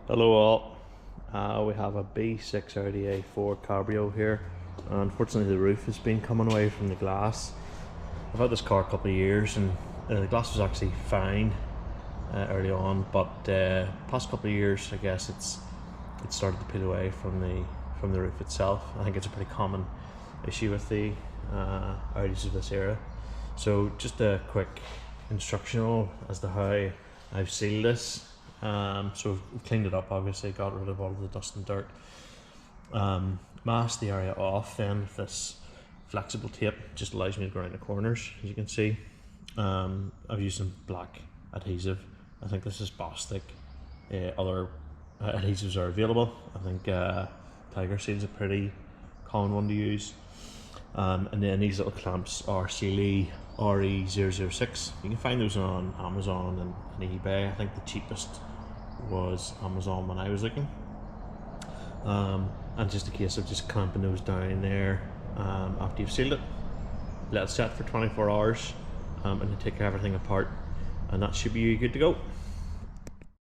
Hello all. We have a B6 Audi A4 Cabriolet here. Unfortunately the roof has been coming away from the glass. I've had this car a couple of years and the glass was actually fine early on, but past couple of years I guess it started to peel away from the roof itself. I think it's a pretty common issue with the Audis of this era. So just a quick instructional as to how I've sealed this. So we've cleaned it up, obviously, got rid of all of the dust and dirt. Masked the area off then with this flexible tape, just allows me to go around the corners, as you can see. I've used some black adhesive. I think this is Bostik. Other adhesives are available. I think Tiger Seal is a pretty common one to use. And then these little clamps are Sealy RE006. You can find those on Amazon and eBay. I think the cheapest was Amazon when I was looking. And just a case of just clamping those down there after you've sealed it. Let it set for 24 hours and then take everything apart, and that should be good to go.